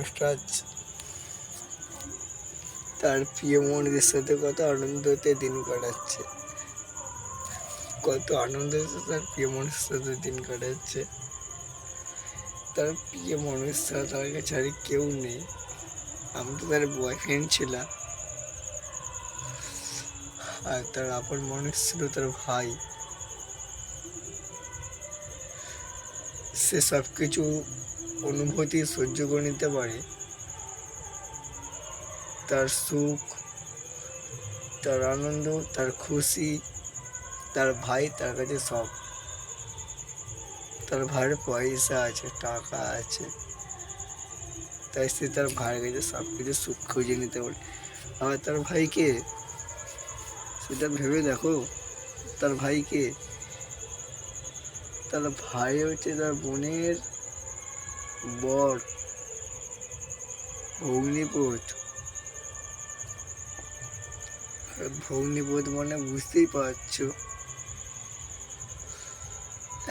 মানুষটা তার প্রিয় মানুষের সাথে কত আনন্দতে দিন কাটাচ্ছে, কত আনন্দতে তার প্রিয় মানুষের সাথে দিন কাটাচ্ছে। তার প্রিয় মানুষ ছাড়া তার কাছে আর কেউ নেই। আমি তো তার বয়ফ্রেন্ড ছিলাম, আর তার আপন মানুষ ছিল তার ভাই। সে সব কিছু অনুভূতি সহ্য করে নিতে পারে, তার সুখ, তার আনন্দ, তার খুশি। তার ভাই তার কাছে সব। তার ভাইয়ের পয়সা আছে, টাকা আছে, তাই সে তার ভাইয়ের কাছে সব কিছু সুখ খুঁজে নিতে পারে। আর তার ভাইকে, সেটা ভেবে দেখো, তার ভাইকে, তার ভাই হচ্ছে তার বোনের বর, ভগ্নিপোত। ভগ্নিপোত মানে বুঝতেই পারছো,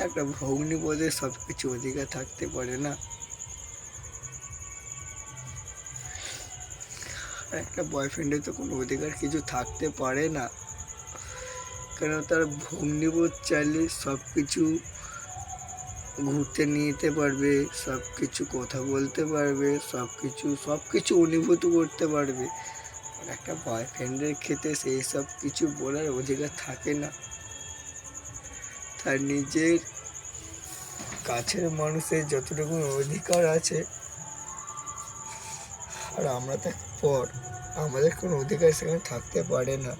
একটা ভগ্নিপদের সব কিছু অধিকার থাকতে পারে না। একটা বয়ফ্রেন্ডের তো কোনো অধিকার কিছু থাকতে পারে না, কেন তার ভগ্নিপোত চাইলে সব কিছু ঘুরতে নিয়ে যেতে পারবে, সব কিছু কথা বলতে পারবে, সব কিছু অনুভূতি করতে পারবে। একটা বয়ফ্রেন্ডের ক্ষেত্রে সেই সব কিছু বলার অধিকার থাকে না। তার নিজের কাছের মানুষের যতটুকু অধিকার আছে, আর আমরা তার পর আমাদের কোনো অধিকার সেখানে থাকতে পারে না।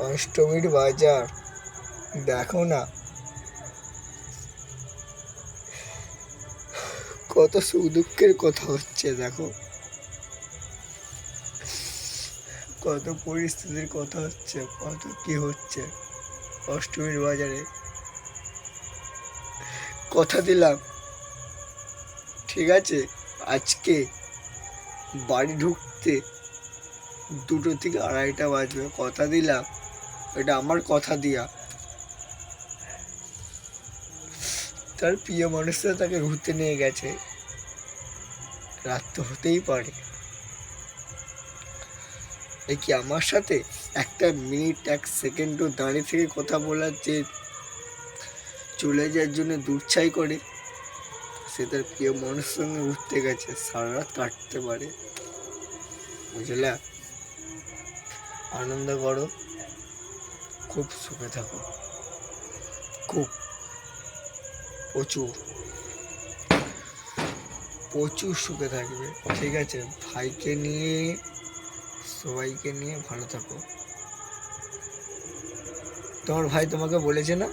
অষ্টমীর বাজার দেখো না, কত সুখ দুঃখের কথা হচ্ছে। দেখো কত পরিস্থিতির কথা হচ্ছে, কত কি হচ্ছে অষ্টমীর বাজারে। কথা দিলাম, ঠিক আছে, আজকে বাড়ি ঢুকতে 2টো থেকে 2:30 বাজবে। কথা দিলাম, এটা আমার কথা দিয়া। তার প্রিয় মানুষরা তাকে ঘুরতে নিয়ে গেছে, রাত তো হতেই পারে। এ কি আমার সাথে একটা মিনিট, 1 সেকেন্ডও দাঁড়িয়ে থেকে কথা বলার যে চলে যাওয়ার জন্য দুচ্ছাই করে, সে তার প্রিয় মানুষের সঙ্গে ঘুরতে গেছে, সারা রাত কাটতে পারে। বুঝলা? আনন্দ করো, খুব সুখে থাকো, খুব প্রচুর প্রচুর সুখে থাকবে, ঠিক আছে? ভাইকে নিয়ে, সবাইকে নিয়ে ভালো থাকো। তোমার ভাই তোমাকে বলেছে না?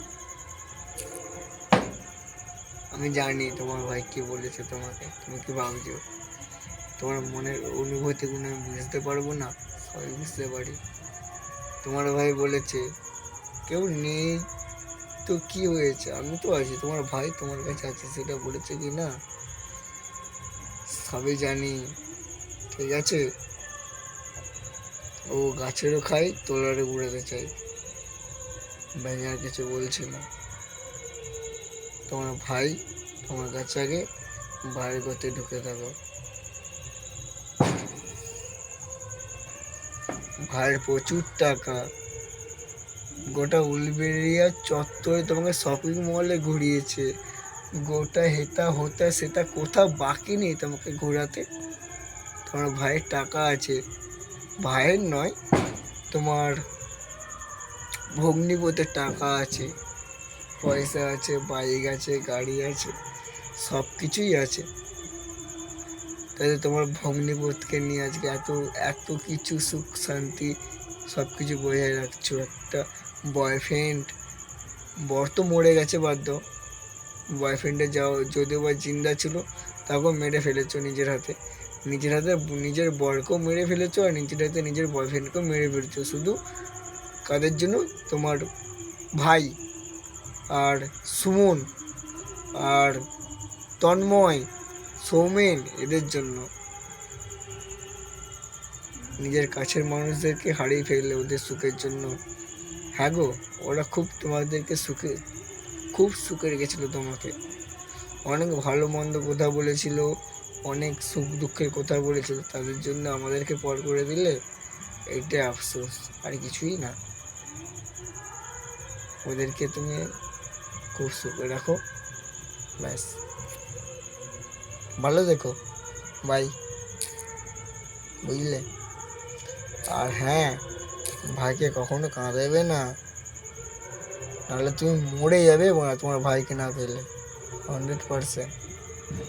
আমি জানি তোমার ভাই কি বলেছে তোমাকে। তুমি কি ভাবছো তোমার মনের অনুভূতিগুলো আমি বুঝতে পারবো না? সবাই বুঝতে পারি। তোমার ভাই বলেছে কেউ নেই তো কি হয়েছে, আমি তো আছি, তোমার ভাই তোমার কাছে আছে, সেটা বলেছে কি না সবই জানি, ঠিক আছে? ও গাছেরও খাই, তোলারে উড়াতে চাই, ভাই আর কিছু বলছে না। তোমার ভাই তোমার কাছে আগে বাইরে করতে ঢুকে থাকো। ভাইয়ের প্রচুর টাকা, গোটা উলবেড়িয়া চত্বরে তোমাকে শপিং মলে ঘুরিয়েছে, গোটা হেতা হোতা সেটা কোথাও বাকি নেই তোমাকে ঘোরাতে। তোমার ভাইয়ের টাকা আছে, ভাইয়ের নয়, তোমার ভগ্নিপতির টাকা আছে, পয়সা আছে, বাইক আছে, গাড়ি আছে, সব কিছুই আছে। তাহলে তোমার ভগ্নিপতিকে নিয়ে আজকে এত এত কিছু সুখ শান্তি সব কিছু বজায় রাখছো। একটা বয়ফ্রেন্ড, বর তো মরে গেছে বাদ দাও, বয়ফ্রেন্ডের যাও যদিও বা জিন্দা ছিল, তাকেও মেরে ফেলেছো নিজের হাতে। নিজের হাতে নিজের বরকেও মেরে ফেলেছো, আর নিজের হাতে নিজের বয়ফ্রেন্ডকেও মেরে ফেলেছো। শুধু কাদের জন্য? তোমার ভাই আর সুমন আর তন্ময়, সৌমেন, এদের জন্য। নিজের কাছের মানুষদেরকে হারিয়ে ফেললে ওদের সুখের জন্য। হ্যাঁ গো, ওরা খুব তোমাদেরকে খুব সুখে রেখেছিল তোমাকে। অনেক ভালো মন্দ কথা বলেছিল, অনেক সুখ দুঃখের কথা বলেছিল, তাদের জন্য আমাদেরকে পর করে দিলে এইটাই আফসোস, আর কিছুই না। ওদেরকে তুমি খুব সুখে রাখো, ব্যাস। ভালো দেখো, বাই, বুঝলে? আর হ্যাঁ, ভাইকে কখনো কাঁদাবে না, নাহলে তুমি মরে যাবে তোমার ভাইকে না পেলে, 100%।